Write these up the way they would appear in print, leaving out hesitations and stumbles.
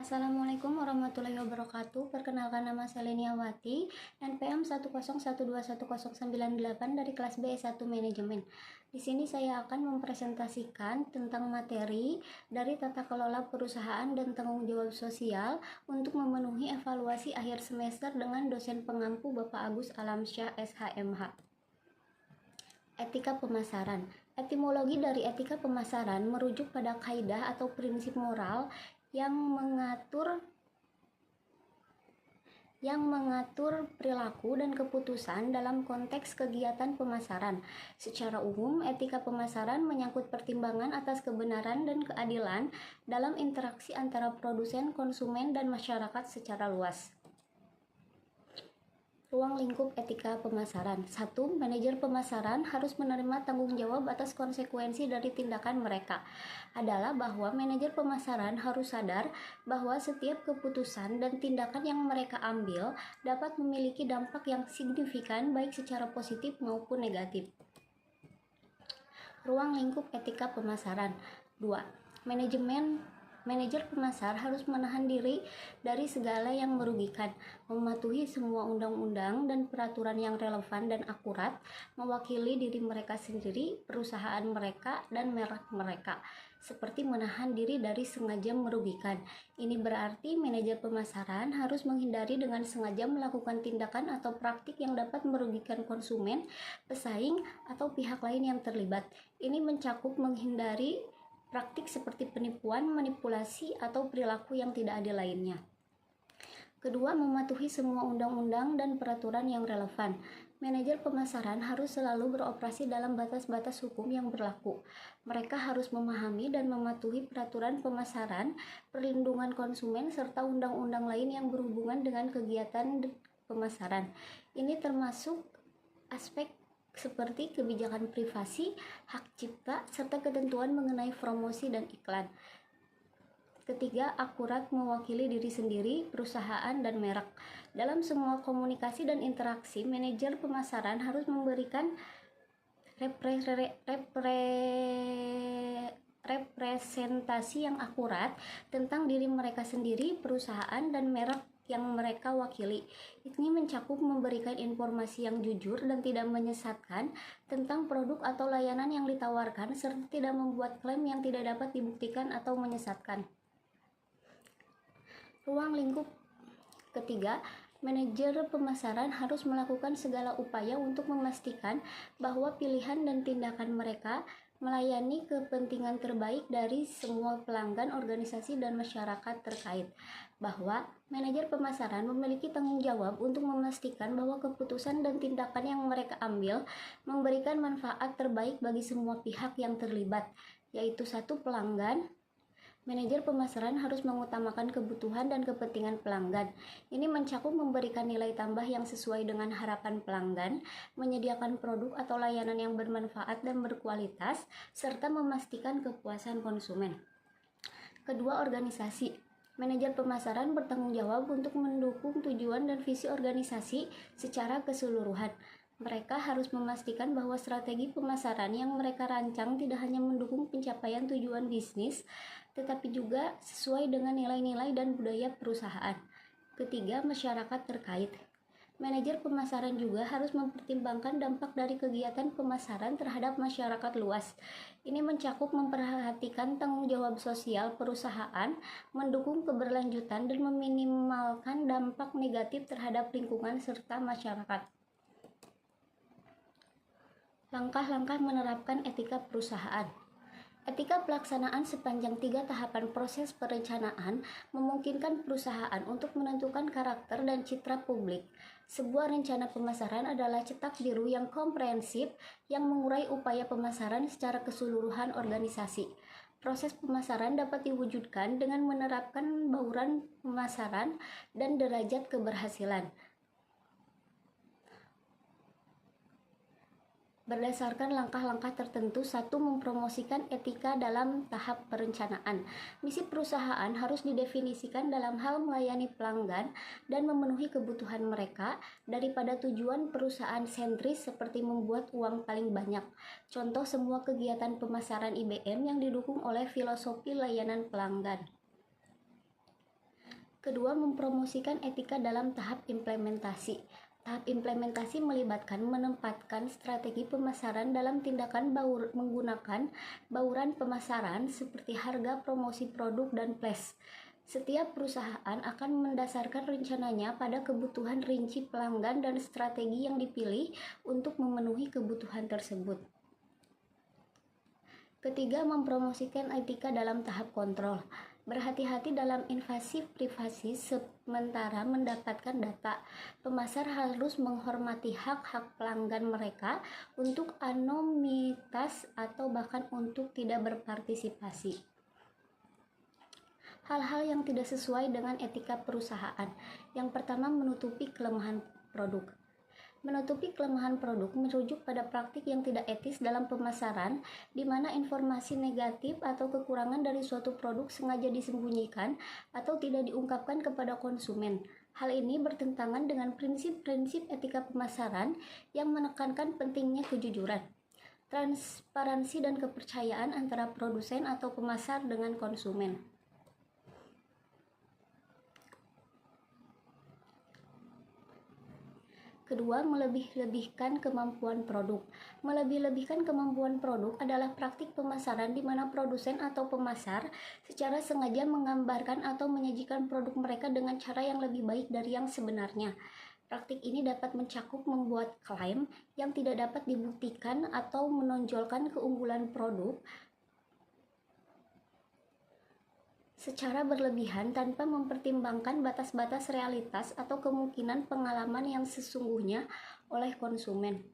Assalamualaikum warahmatullahi wabarakatuh. Perkenalkan, nama saya Leniawati, NPM 101211098 dari kelas B1 Manajemen. Di sini saya akan mempresentasikan tentang materi dari tata kelola perusahaan dan tanggung jawab sosial untuk memenuhi evaluasi akhir semester dengan dosen pengampu Bapak Agus Alamsyah SHMH. Etika pemasaran. Etimologi dari etika pemasaran merujuk pada kaidah atau prinsip moral yang mengatur perilaku dan keputusan dalam konteks kegiatan pemasaran. Secara umum, etika pemasaran menyangkut pertimbangan atas kebenaran dan keadilan dalam interaksi antara produsen, konsumen, dan masyarakat secara luas. Ruang lingkup etika pemasaran. 1. Manajer pemasaran harus menerima tanggung jawab atas konsekuensi dari tindakan mereka. Adalah bahwa manajer pemasaran harus sadar bahwa setiap keputusan dan tindakan yang mereka ambil dapat memiliki dampak yang signifikan baik secara positif maupun negatif. Ruang lingkup etika pemasaran. 2. Manajer pemasar harus menahan diri dari segala yang merugikan, mematuhi semua undang-undang dan peraturan yang relevan dan akurat, mewakili diri mereka sendiri, perusahaan mereka, dan merek mereka, seperti menahan diri dari sengaja merugikan. Ini berarti manajer pemasaran harus menghindari dengan sengaja melakukan tindakan atau praktik yang dapat merugikan konsumen, pesaing, atau pihak lain yang terlibat. Ini mencakup menghindari praktik seperti penipuan, manipulasi, atau perilaku yang tidak adil lainnya. Kedua, mematuhi semua undang-undang dan peraturan yang relevan. Manajer pemasaran harus selalu beroperasi dalam batas-batas hukum yang berlaku. Mereka harus memahami dan mematuhi peraturan pemasaran, perlindungan konsumen, serta undang-undang lain yang berhubungan dengan kegiatan pemasaran. Ini termasuk aspek seperti kebijakan privasi, hak cipta, serta ketentuan mengenai promosi dan iklan. Ketiga, akurat mewakili diri sendiri, perusahaan, dan merek. Dalam semua komunikasi dan interaksi, manajer pemasaran harus memberikan representasi yang akurat tentang diri mereka sendiri, perusahaan, dan merek yang mereka wakili. Ini mencakup memberikan informasi yang jujur dan tidak menyesatkan tentang produk atau layanan yang ditawarkan, serta tidak membuat klaim yang tidak dapat dibuktikan atau menyesatkan. Ruang lingkup ketiga, manajer pemasaran harus melakukan segala upaya untuk memastikan bahwa pilihan dan tindakan mereka melayani kepentingan terbaik dari semua pelanggan, organisasi, dan masyarakat terkait. Bahwa manajer pemasaran memiliki tanggung jawab untuk memastikan bahwa keputusan dan tindakan yang mereka ambil memberikan manfaat terbaik bagi semua pihak yang terlibat, yaitu 1. Pelanggan. Manajer pemasaran harus mengutamakan kebutuhan dan kepentingan pelanggan. Ini mencakup memberikan nilai tambah yang sesuai dengan harapan pelanggan, menyediakan produk atau layanan yang bermanfaat dan berkualitas, serta memastikan kepuasan konsumen. Kedua, organisasi. Manajer pemasaran bertanggung jawab untuk mendukung tujuan dan visi organisasi secara keseluruhan. Mereka harus memastikan bahwa strategi pemasaran yang mereka rancang tidak hanya mendukung pencapaian tujuan bisnis, tetapi juga sesuai dengan nilai-nilai dan budaya perusahaan. Ketiga, masyarakat terkait. Manajer pemasaran juga harus mempertimbangkan dampak dari kegiatan pemasaran terhadap masyarakat luas. Ini mencakup memperhatikan tanggung jawab sosial perusahaan, mendukung keberlanjutan, dan meminimalkan dampak negatif terhadap lingkungan serta masyarakat. Langkah-langkah menerapkan etika perusahaan. Etika pelaksanaan sepanjang 3 tahapan proses perencanaan memungkinkan perusahaan untuk menentukan karakter dan citra publik. Sebuah rencana pemasaran adalah cetak biru yang komprehensif yang mengurai upaya pemasaran secara keseluruhan organisasi. Proses pemasaran dapat diwujudkan dengan menerapkan bauran pemasaran dan derajat keberhasilan. Berdasarkan langkah-langkah tertentu. 1. Mempromosikan etika dalam tahap perencanaan. Misi perusahaan harus didefinisikan dalam hal melayani pelanggan dan memenuhi kebutuhan mereka daripada tujuan perusahaan sentris seperti membuat uang paling banyak. Contoh semua kegiatan pemasaran IBM yang didukung oleh filosofi layanan pelanggan. Kedua, mempromosikan etika dalam tahap implementasi. Tahap implementasi melibatkan menempatkan strategi pemasaran dalam tindakan menggunakan bauran pemasaran seperti harga, promosi produk, dan flash. Setiap perusahaan akan mendasarkan rencananya pada kebutuhan rinci pelanggan dan strategi yang dipilih untuk memenuhi kebutuhan tersebut. Ketiga, mempromosikan etika dalam tahap kontrol. Berhati-hati dalam invasi privasi sementara mendapatkan data. Pemasar harus menghormati hak-hak pelanggan mereka untuk anonimitas atau bahkan untuk tidak berpartisipasi. Hal-hal yang tidak sesuai dengan etika perusahaan. Yang pertama, menutupi kelemahan produk. Menutupi kelemahan produk merujuk pada praktik yang tidak etis dalam pemasaran, di mana informasi negatif atau kekurangan dari suatu produk sengaja disembunyikan atau tidak diungkapkan kepada konsumen. Hal ini bertentangan dengan prinsip-prinsip etika pemasaran yang menekankan pentingnya kejujuran, transparansi, dan kepercayaan antara produsen atau pemasar dengan konsumen. Kedua, melebih-lebihkan kemampuan produk. Melebih-lebihkan kemampuan produk adalah praktik pemasaran di mana produsen atau pemasar secara sengaja menggambarkan atau menyajikan produk mereka dengan cara yang lebih baik dari yang sebenarnya. Praktik ini dapat mencakup membuat klaim yang tidak dapat dibuktikan atau menonjolkan keunggulan produk secara berlebihan tanpa mempertimbangkan batas-batas realitas atau kemungkinan pengalaman yang sesungguhnya oleh konsumen.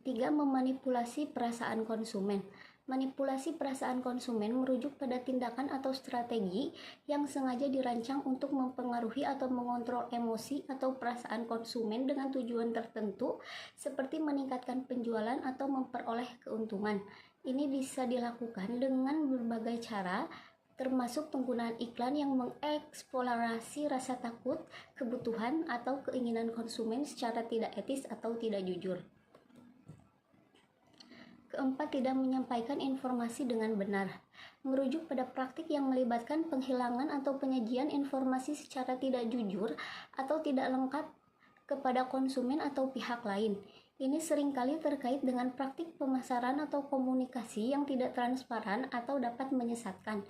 3. Memanipulasi perasaan konsumen. Manipulasi perasaan konsumen merujuk pada tindakan atau strategi yang sengaja dirancang untuk mempengaruhi atau mengontrol emosi atau perasaan konsumen dengan tujuan tertentu, seperti meningkatkan penjualan atau memperoleh keuntungan. Ini bisa dilakukan dengan berbagai cara, termasuk penggunaan iklan yang mengeksplorasi rasa takut, kebutuhan, atau keinginan konsumen secara tidak etis atau tidak jujur. Keempat, tidak menyampaikan informasi dengan benar. Merujuk pada praktik yang melibatkan penghilangan atau penyajian informasi secara tidak jujur atau tidak lengkap kepada konsumen atau pihak lain. Ini seringkali terkait dengan praktik pemasaran atau komunikasi yang tidak transparan atau dapat menyesatkan.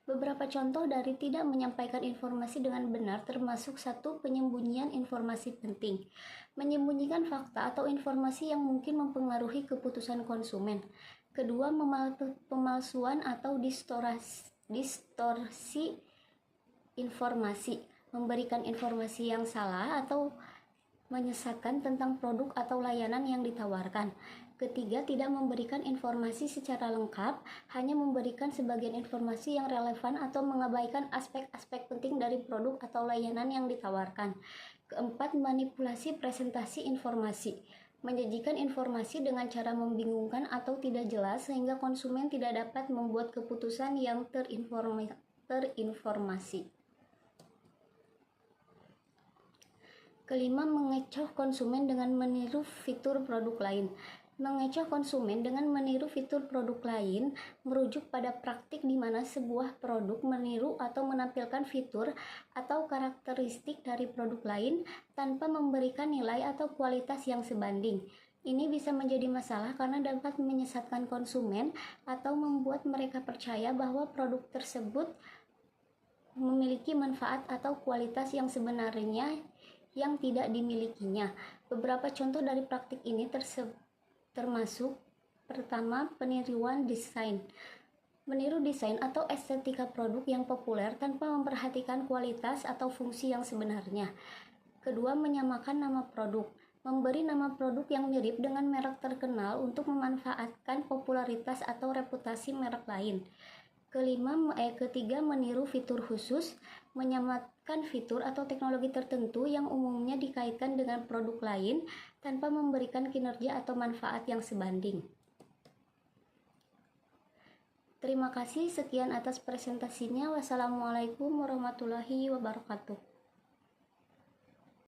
Beberapa contoh dari tidak menyampaikan informasi dengan benar termasuk 1. Penyembunyian informasi penting. Menyembunyikan fakta atau informasi yang mungkin mempengaruhi keputusan konsumen. 2. Pemalsuan atau distorsi informasi. Memberikan informasi yang salah atau menyesatkan tentang produk atau layanan yang ditawarkan. 3. Tidak memberikan informasi secara lengkap, hanya memberikan sebagian informasi yang relevan atau mengabaikan aspek-aspek penting dari produk atau layanan yang ditawarkan. 4. Manipulasi presentasi informasi. Menyajikan informasi dengan cara membingungkan atau tidak jelas sehingga konsumen tidak dapat membuat keputusan yang terinformasi. 5. Mengecoh konsumen dengan meniru fitur produk lain. Mengecoh konsumen dengan meniru fitur produk lain merujuk pada praktik di mana sebuah produk meniru atau menampilkan fitur atau karakteristik dari produk lain tanpa memberikan nilai atau kualitas yang sebanding. Ini bisa menjadi masalah karena dapat menyesatkan konsumen atau membuat mereka percaya bahwa produk tersebut memiliki manfaat atau kualitas yang sebenarnya yang tidak dimilikinya. Beberapa contoh dari praktik ini termasuk: pertama, peniruan desain. Meniru desain atau estetika produk yang populer tanpa memperhatikan kualitas atau fungsi yang sebenarnya. Kedua, menyamakan nama produk. Memberi nama produk yang mirip dengan merek terkenal untuk memanfaatkan popularitas atau reputasi merek lain. Ketiga, meniru fitur khusus. Menyamakan fitur atau teknologi tertentu yang umumnya dikaitkan dengan produk lain tanpa memberikan kinerja atau manfaat yang sebanding. Terima kasih, sekian atas presentasinya. Wassalamualaikum warahmatullahi wabarakatuh.